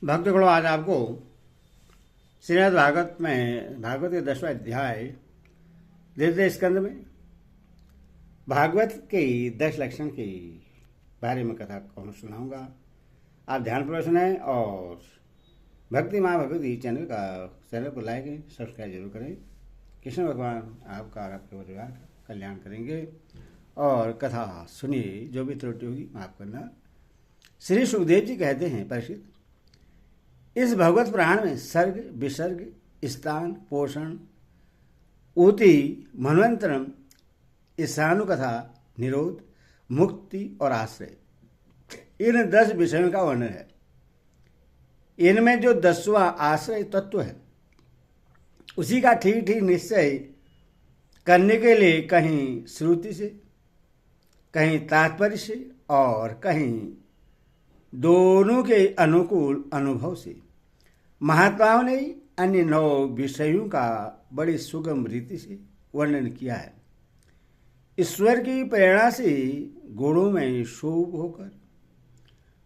भक्तगणों, आज आपको श्रीमद् भागवत में भागवत के 10वां अध्याय द्वितीय स्कंद में भागवत के 10 लक्षण के बारे में कथा कहूँ सुनाऊंगा। आप ध्यानपूर्वक सुनें और भक्ति माँ भगवती चैनल को लाइक सब्सक्राइब जरूर करें। कृष्ण भगवान आपका और आपके परिवार का कल्याण करेंगे। और कथा सुनिए, जो भी त्रुटि होगी माफ करना। श्री सुखदेव जी कहते हैं, परीक्षित, इस भगवत पुराण में सर्ग, विसर्ग, स्थान, पोषण, ऊति, मनवंतरम, ईशानुकथा, निरोध, मुक्ति और आश्रय, इन 10 विषयों का वर्णन है। इनमें जो 10वां आश्रय तत्व है, उसी का ठीक ठीक निश्चय करने के लिए कहीं श्रुति से, कहीं तात्पर्य से और कहीं दोनों के अनुकूल अनुभव से महात्माओं ने अन्य 9 विषयों का बड़ी सुगम रीति से वर्णन किया है। ईश्वर की प्रेरणा से गुणों में शुभ होकर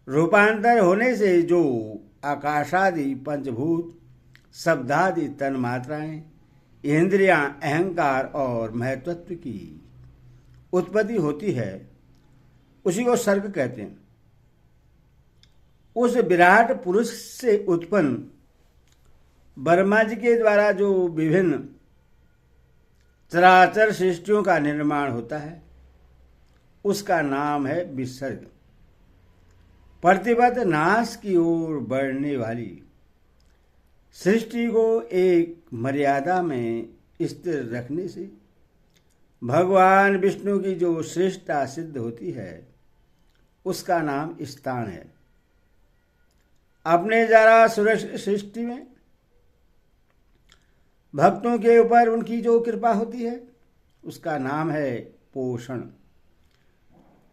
रूपांतर होने से जो आकाशादि पंचभूत, शब्दादि तन्मात्राएं, इंद्रियां, अहंकार और महत्त्व की उत्पत्ति होती है, उसी को सर्ग कहते हैं। उस विराट पुरुष से उत्पन्न ब्रह्मा जी के द्वारा जो विभिन्न चराचर सृष्टियों का निर्माण होता है, उसका नाम है विसर्ग। प्रतिपद नाश की ओर बढ़ने वाली सृष्टि को एक मर्यादा में स्थिर रखने से भगवान विष्णु की जो श्रेष्ठता सिद्ध होती है, उसका नाम स्थान है। अपने जरा सृष्टि में भक्तों के ऊपर उनकी जो कृपा होती है, उसका नाम है पोषण।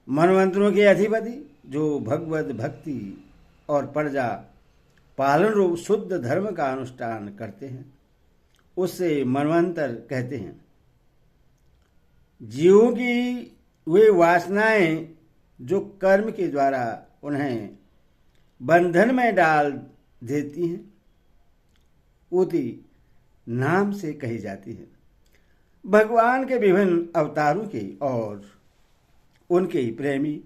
मनवंतरों के अधिपति जो भगवत भक्ति और प्रजा पालन रूप शुद्ध धर्म का अनुष्ठान करते हैं, उससे मनवंतर कहते हैं। जीवों की वे वासनाएं जो कर्म के द्वारा उन्हें बंधन में डाल देती हैं, ऊति नाम से कही जाती है। भगवान के विभिन्न अवतारों की और उनके प्रेमी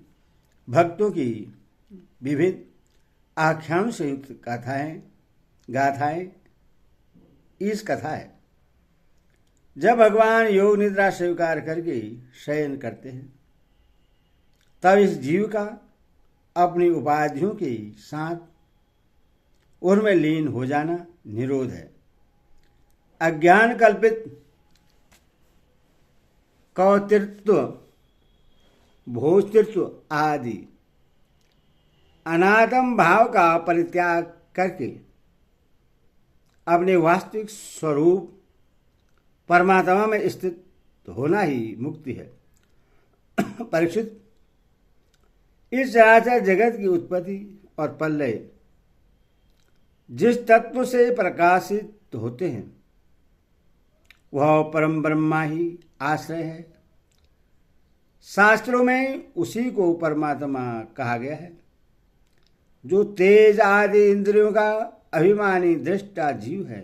भक्तों की विविध आख्यानों से युक्त गाथाएं इस कथा है। जब भगवान योग निद्रा स्वीकार करके शयन करते हैं, तब इस जीव का अपनी उपाधियों के साथ उनमें लीन हो जाना निरोध है। अज्ञान कल्पित कौतित्व, भोक्तृत्व आदि अनात्म भाव का परित्याग करके अपने वास्तविक स्वरूप परमात्मा में स्थित होना ही मुक्ति है। परीक्षित, इस चराचर जगत की उत्पत्ति और प्रलय जिस तत्व से प्रकाशित होते हैं, वह परम ब्रह्मा ही आश्रय है। शास्त्रों में उसी को परमात्मा कहा गया है, जो तेज आदि इंद्रियों का अभिमानी दृष्टा जीव है।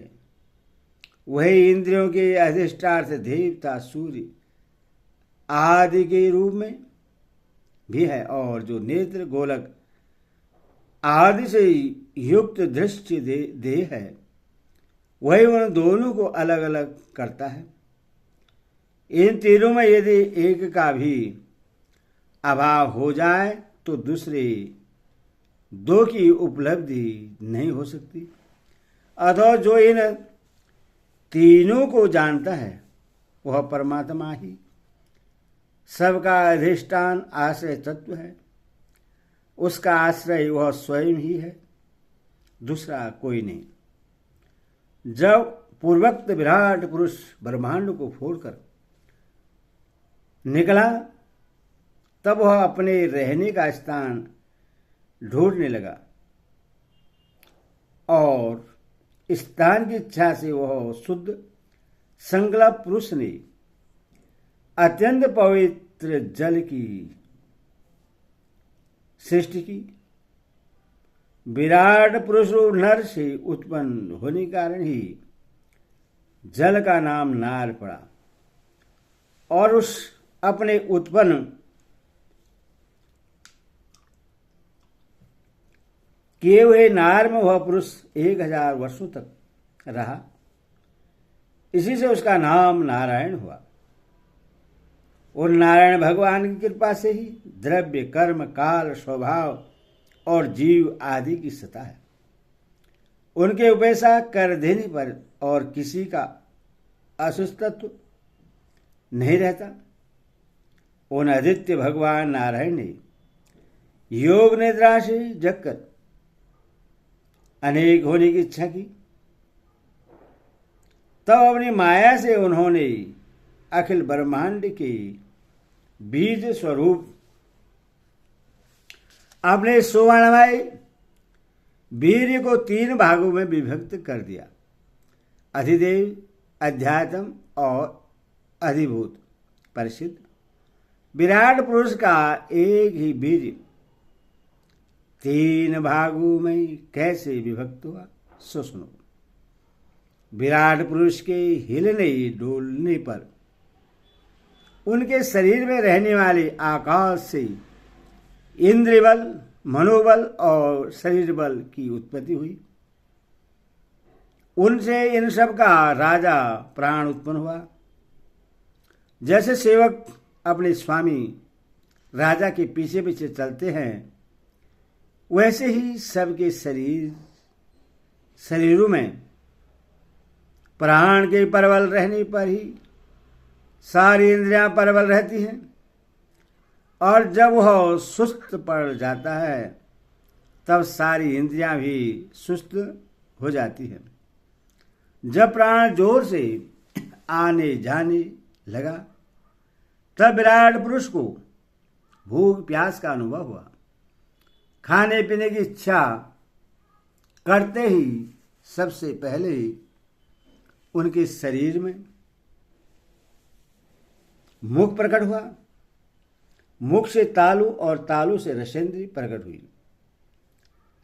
वही इंद्रियों के अधिष्ठार्थ देवता सूर्य आदि के रूप में भी है, और जो नेत्र गोलक आदि से युक्त दृष्टि देह है, वही उन दोनों को अलग अलग करता है। इन तीनों में यदि एक का भी अभाव हो जाए तो दूसरे 2 की उपलब्धि नहीं हो सकती। अतः जो इन तीनों को जानता है, वह परमात्मा ही सबका अधिष्ठान आश्रय तत्व है। उसका आश्रय वह स्वयं ही है, दूसरा कोई नहीं। जब पूर्वोक्त विराट पुरुष ब्रह्मांड को फोड़कर निकला, तब वह अपने रहने का स्थान ढूंढने लगा, और स्थान की इच्छा से वह शुद्ध संकल्प पुरुष ने अत्यंत पवित्र जल की सृष्टि की। विराट पुरुष नर से उत्पन्न होने के कारण ही जल का नाम नार पड़ा, और उस अपने उत्पन्न किए हुए नार में वह पुरुष 1000 वर्षों तक रहा। इसी से उसका नाम नारायण हुआ। और नारायण भगवान की कृपा से ही द्रव्य, कर्म, काल, स्वभाव और जीव आदि की सत्ता है। उनके उपेक्षा कर देने पर और किसी का असुस्तत्व नहीं रहता। उन आदित्य भगवान नारायण ने योग निद्रा से जगकर अनेक होने की इच्छा की। तब अपनी माया से उन्होंने अखिल ब्रह्मांड के बीज स्वरूप अपने सुवर्णमय वीर्य को 3 भागों में विभक्त कर दिया। अधिदेव, अध्यात्म और अधिभूत। परिसिद्ध विराट पुरुष का एक ही वीर्य 3 भागों में कैसे विभक्त हुआ, सो सुनो। विराट पुरुष के हिलने डोलने पर उनके शरीर में रहने वाले आकाश से इंद्रिय बल, मनोबल और शरीर बल की उत्पत्ति हुई। उनसे इन सब का राजा प्राण उत्पन्न हुआ। जैसे सेवक अपने स्वामी राजा के पीछे पीछे चलते हैं, वैसे ही सबके शरीरों में प्राण के प्रबल रहने पर ही सारी इंद्रियां प्रबल रहती हैं, और जब वह सुस्त पड़ जाता है तब सारी इंद्रियां भी सुस्त हो जाती हैं। जब प्राण जोर से आने जाने लगा तब विराट पुरुष को भूख प्यास का अनुभव हुआ। खाने पीने की इच्छा करते ही सबसे पहले उनके शरीर में मुख प्रकट हुआ। मुख से तालु और तालु से रसेंद्री प्रकट हुई।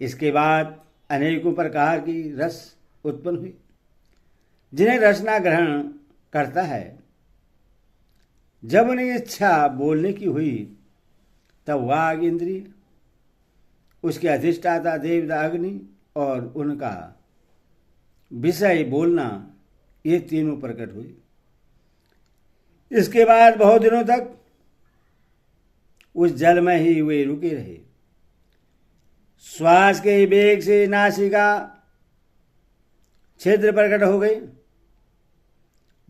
इसके बाद अनेकों प्रकार की रस उत्पन्न हुई, जिन्हें रसना ग्रहण करता है। जब उन्हें इच्छा बोलने की हुई तब वाग इंद्रिय, उसके अधिष्ठाता देवता अग्नि और उनका विषय बोलना, ये तीनों प्रकट हुए। इसके बाद बहुत दिनों तक उस जल में ही वे रुके रहे। श्वास के वेग से नासिका छिद्र प्रकट हो गई।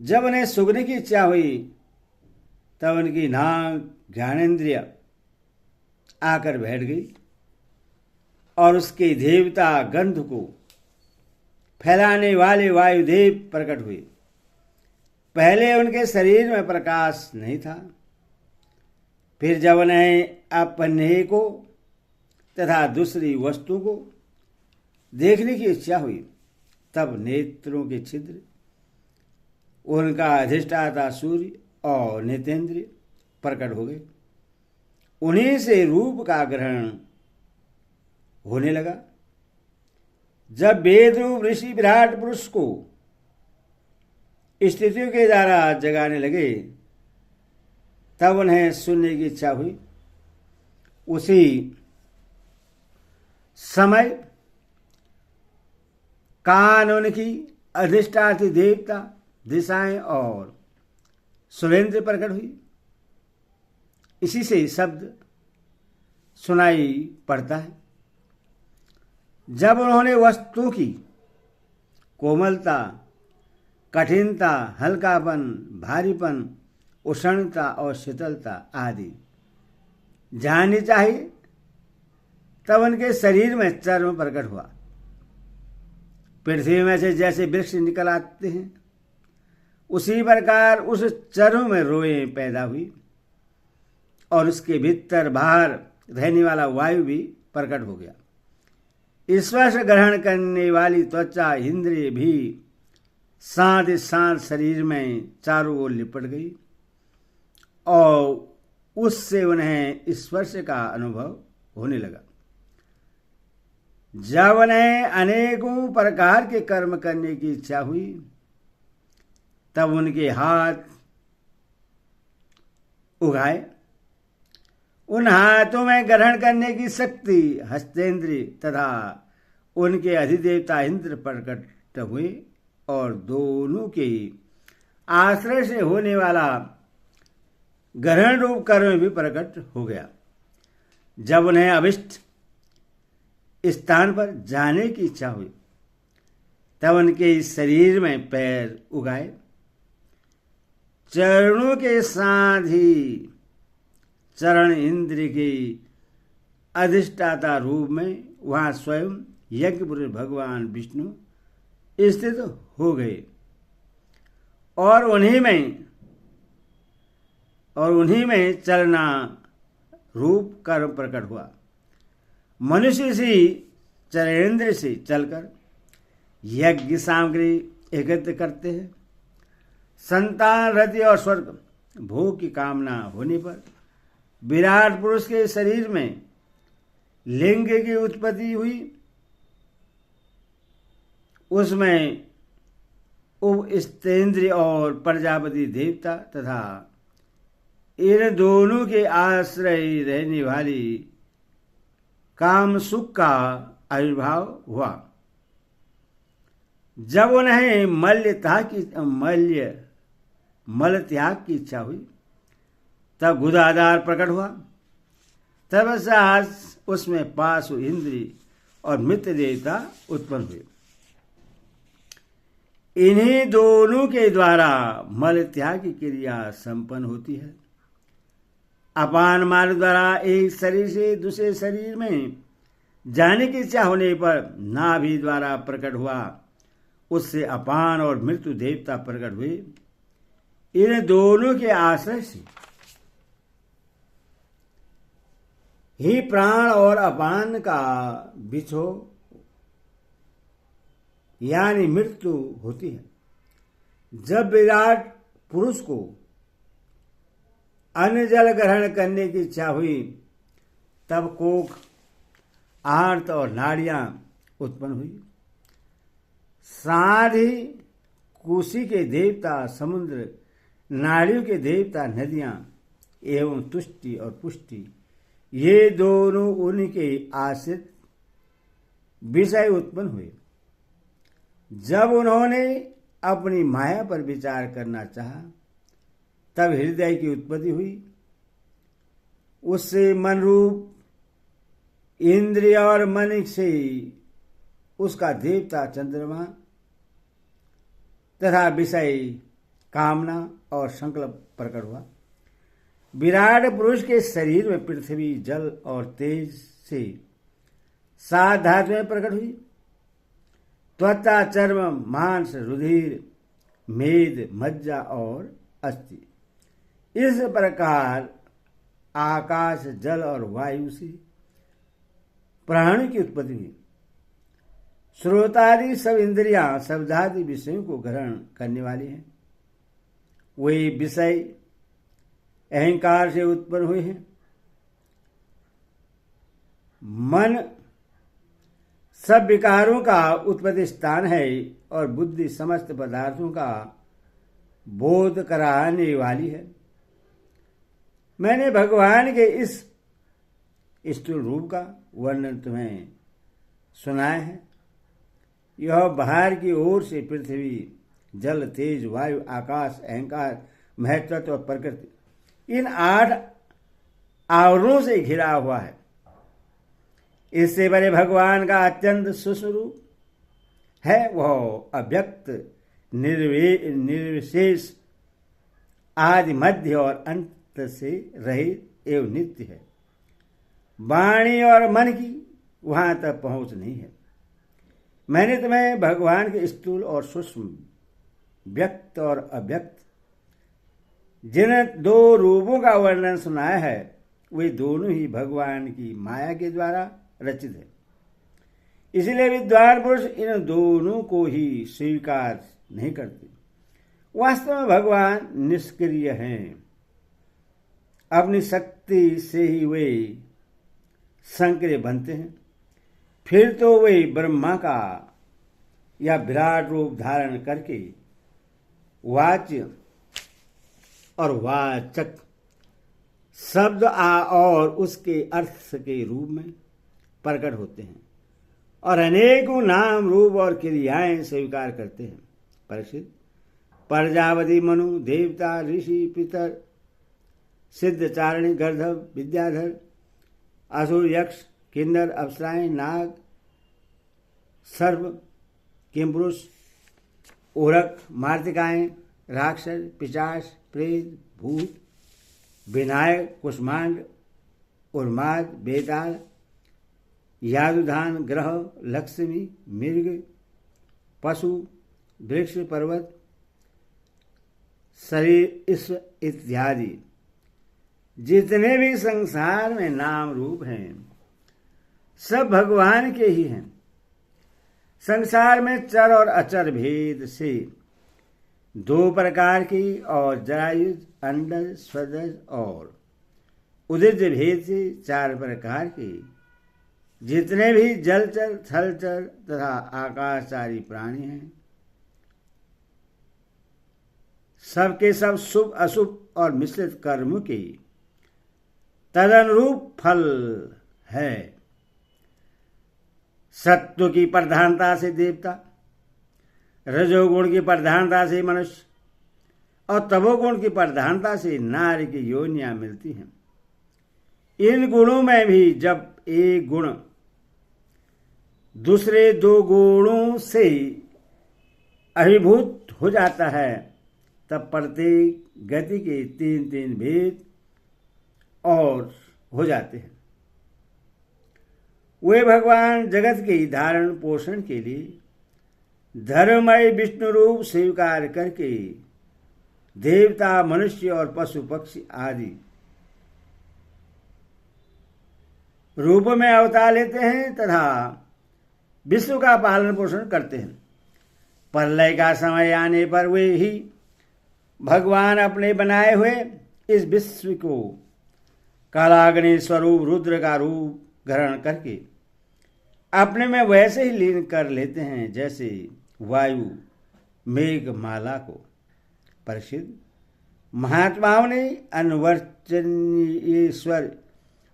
जब उन्हें सूंघने की इच्छा हुई तब उनकी नाक ज्ञानेन्द्रिय आकर बैठ गई और उसके देवता गंध को फैलाने वाले वायुदेव प्रकट हुए। पहले उनके शरीर में प्रकाश नहीं था। फिर जब उन्हें अपने को तथा दूसरी वस्तु को देखने की इच्छा हुई तब नेत्रों के छिद्र, उनका अधिष्ठाता सूर्य और नेतेंद्रिय प्रकट हो गए। उन्हीं से रूप का ग्रहण होने लगा। जब वेद रूप ऋषि विराट पुरुष को स्थितियों के द्वारा जगाने लगे तब उन्हें सुनने की इच्छा हुई। उसी समय कान उनकी अधिष्ठात्री देवता, दिशाएं और सुरेंद्र प्रकट हुई। इसी से शब्द सुनाई पड़ता है। जब उन्होंने वस्तु की कोमलता, कठिनता, हल्कापन, भारीपन, उष्णता और शीतलता आदि जाननी चाहिए तब उनके शरीर में चर्म प्रकट हुआ। पृथ्वी में से जैसे वृक्ष निकल आते हैं उसी प्रकार उस चर्म में रोएं पैदा हुई और उसके भीतर बाहर रहने वाला वायु भी प्रकट हो गया। स्पर्श ग्रहण करने वाली त्वचा इंद्रिय भी साथ ही साथ शरीर में चारों ओर लिपट गई और उससे उन्हें स्पर्श का अनुभव होने लगा। जब उन्हें अनेकों प्रकार के कर्म करने की इच्छा हुई तब उनके हाथ उगाए। उन हाथों में ग्रहण करने की शक्ति हस्तेंद्र तथा उनके अधिदेवता इंद्र प्रकट हुए और दोनों के आश्रय से होने वाला ग्रहण रूप कर्म भी प्रकट हो गया। जब उन्हें अभिष्ट स्थान पर जाने की इच्छा हुई तब उनके शरीर में पैर उगाए। चरणों के साथ ही चरण इंद्र के अधिष्ठाता रूप में वहां स्वयं यज्ञ पुरुष भगवान विष्णु स्थित हो गए और उन्हीं में चलना रूप कर्म प्रकट हुआ। मनुष्य से चरणेन्द्र से चलकर यज्ञ सामग्री एकत्र करते हैं। संतान रति और स्वर्ग भोग की कामना होने पर विराट पुरुष के शरीर में लिंग की उत्पत्ति हुई। उसमें उपस्तेंद्र और प्रजापति देवता तथा इन दोनों के आश्रय रहने वाली काम सुख का आविर्भाव हुआ। जब उन्हें मल त्याग की इच्छा हुई तब गुदाधार प्रकट हुआ। तब साहस उसमें पाशु इंद्र और मित्र देवता उत्पन्न हुए। इन्हीं दोनों के द्वारा मल त्याग की क्रिया संपन्न होती है। अपान मार्ग द्वारा एक शरीर से दूसरे शरीर में जाने की इच्छा होने पर नाभि द्वारा प्रकट हुआ। उससे अपान और मृत्यु देवता प्रकट हुए। इन दोनों के आश्रय से ही प्राण और अपान का बिछो यानी मृत्यु होती है। जब विराट पुरुष को अन्न जल ग्रहण करने की इच्छा हुई तब कोख आर्त और नाड़ियां उत्पन्न हुई। साथ ही कुशी के देवता समुद्र, नाड़ियों के देवता नदियां एवं तुष्टि और पुष्टि ये दोनों उनके आश्रित विषय उत्पन्न हुए। जब उन्होंने अपनी माया पर विचार करना चाहा तब हृदय की उत्पत्ति हुई। उससे मन रूप इंद्रिय और मन से उसका देवता चंद्रमा तथा विषय कामना और संकल्प प्रकट हुआ। विराट पुरुष के शरीर में पृथ्वी जल और तेज से 7 धातुएं प्रकट हुई। त्वचा, चर्म, मांस, रुधिर, मेद, मज्जा और अस्थि। इस प्रकार आकाश, जल और वायु से प्राणों की उत्पत्ति हुई। श्रोतादि सब इंद्रियां शब्दादि विषयों को ग्रहण करने वाली हैं। वे विषय अहंकार से उत्पन्न हुए हैं। मन सब विकारों का उत्पत्ति स्थान है और बुद्धि समस्त पदार्थों का बोध कराने वाली है। मैंने भगवान के इस स्थूल रूप का वर्णन तुम्हें सुनाया है। यह बाहर की ओर से पृथ्वी, जल, तेज, वायु, आकाश, अहंकार, महत्त्व और प्रकृति इन 8 आवरणों से घिरा हुआ है। इससे बड़े भगवान का अत्यंत सुस्वरूप है। वह अव्यक्त, निर्विशेष, आदि, मध्य और अंत से रहित एवं नित्य है। वाणी और मन की वहां तक पहुंच नहीं है। मैंने तुम्हें भगवान के स्थूल और सूक्ष्म, व्यक्त और अव्यक्त जिन 2 रूपों का वर्णन सुनाया है वे दोनों ही भगवान की माया के द्वारा रचित है। इसलिए विद्वान पुरुष इन दोनों को ही स्वीकार नहीं करते। वास्तव में भगवान निष्क्रिय हैं। अपनी शक्ति से ही वे सक्रिय बनते हैं। फिर तो वे ब्रह्मा का या विराट रूप धारण करके वाच्य और वाचक शब्द और उसके अर्थ के रूप में प्रकट होते हैं और अनेकों नाम रूप और क्रियाएं स्वीकार करते हैं। परीक्षित, प्रजापति, मनु, देवता, ऋषि, पितर, सिद्ध, चारणी, गर्धव, विद्याधर, असुर, यक्ष, किन्नर, अप्सराएं, नाग, सर्व, किमपुरुष, ओरक, मार्तिकाएं, राक्षस, पिशाच, प्रेत, भूत, विनायक, कुष्मांड, उन्माद, बेताल, यादुधान, ग्रह, लक्ष्मी, मृग, पशु, वृक्ष, पर्वत, शरीर, ईश्वर इत्यादि जितने भी संसार में नाम रूप हैं सब भगवान के ही हैं। संसार में चर और अचर भेद से दो प्रकार की और जरायुज, अंडज, स्वदज और उदज भेद से चार प्रकार की जितने भी जलचर, थलचर तथा आकाशचारी प्राणी हैं सबके सब शुभ अशुभ और मिश्रित कर्म के तदनुरूप फल है। सत्व की प्रधानता से देवता, रजोगुण की प्रधानता से मनुष्य और तमोगुण की प्रधानता से नारी की योनियां मिलती हैं। इन गुणों में भी जब एक गुण दूसरे दो गुणों से अभिभूत हो जाता है तब प्रत्येक गति के तीन तीन भेद और हो जाते हैं। वे भगवान जगत के धारण पोषण के लिए धर्ममय विष्णु रूप स्वीकार करके देवता, मनुष्य और पशु पक्षी आदि रूप में अवतार लेते हैं तथा विश्व का पालन पोषण करते हैं। प्रलय का समय आने पर वे ही भगवान अपने बनाए हुए इस विश्व को कालाग्नि स्वरूप रुद्र का रूप ग्रहण करके अपने में वैसे ही लीन कर लेते हैं जैसे वायु मेघमाला को। परिषद, महात्माओं ने अनवर्चनीयेश्वर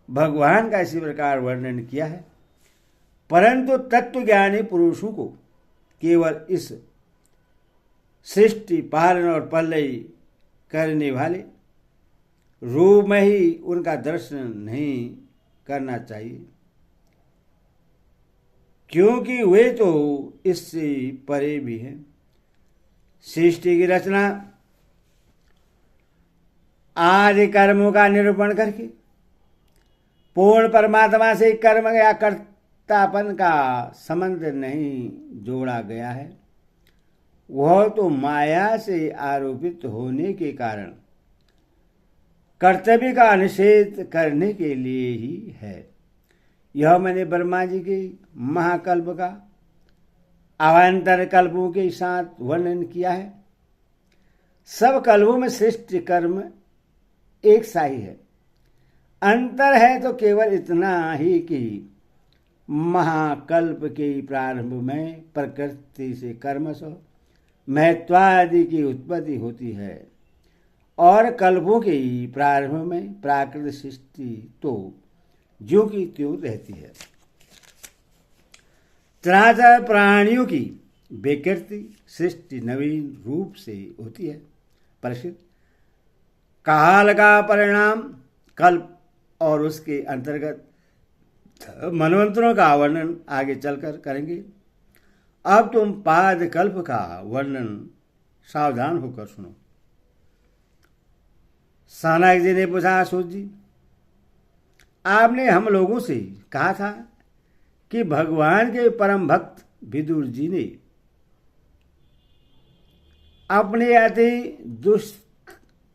भगवान का इसी प्रकार वर्णन किया है, परंतु तत्वज्ञानी पुरुषों को केवल इस सृष्टि, पालन और प्रलय करने वाले रूप में ही उनका दर्शन नहीं करना चाहिए, क्योंकि वे तो इससे परे भी हैं। सृष्टि की रचना आदि कर्मों का निरूपण करके पूर्ण परमात्मा से कर्म या कर्तापन का संबंध नहीं जोड़ा गया है। वह तो माया से आरोपित होने के कारण कर्तव्य का निषेध करने के लिए ही है। यह मैंने ब्रह्मा जी के महाकल्प का अवान्तर कल्पों के साथ वर्णन किया है। सब कल्पों में श्रेष्ठ कर्म एक सा ही है। अंतर है तो केवल इतना ही कि महाकल्प के प्रारंभ में प्रकृति से कर्मश महत्वादि की उत्पत्ति होती है और कल्पों के प्रारंभ में प्राकृतिक सृष्टि तो ज्यों की त्यों रहती है। चराचर प्राणियों की विकृति सृष्टि नवीन रूप से होती है। परिचित, काल का परिणाम कल्प और उसके अंतर्गत मनवंतरों का वर्णन आगे चलकर करेंगे। अब तुम पाद कल्प का वर्णन सावधान होकर सुनो। सनक जी ने पूछा, सूत जी, आपने हम लोगों से कहा था कि भगवान के परम भक्त विदुर जी ने अपने अति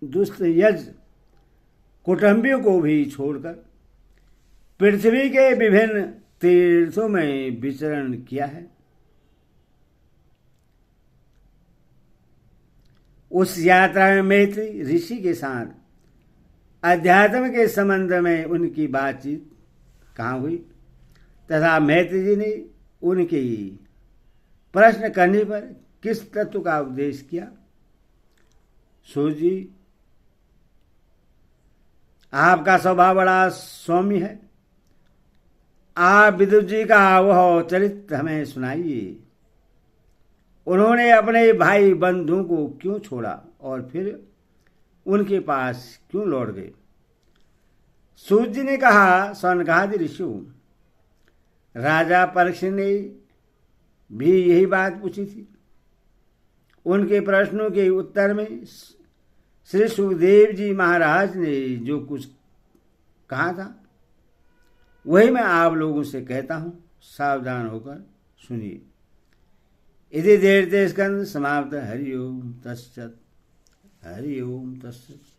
दुष्ट यज कुटुंबियों को भी छोड़कर पृथ्वी के विभिन्न तीर्थों में विचरण किया है। उस यात्रा में मैत्री ऋषि के साथ अध्यात्म के संबंध में उनकी बातचीत कहाँ हुई तथा मैत्री जी ने उनके प्रश्न करने पर किस तत्व का उपदेश किया। सूत जी, आपका स्वभाव बड़ा सौम्य है, आप विदुर जी का वह चरित्र हमें सुनाइए। उन्होंने अपने भाई बंधु को क्यों छोड़ा और फिर उनके पास क्यों लौट गए। सूत जी ने कहा, सनकादि ऋषि, राजा परीक्षित ने भी यही बात पूछी थी। उनके प्रश्नों के उत्तर में श्री सुखदेव जी महाराज ने जो कुछ कहा था वही मैं आप लोगों से कहता हूं, सावधान होकर सुनिए। इति देरते स्कंद समाप्त। हरि ओम तत्सत। हरि ओम तत्सत।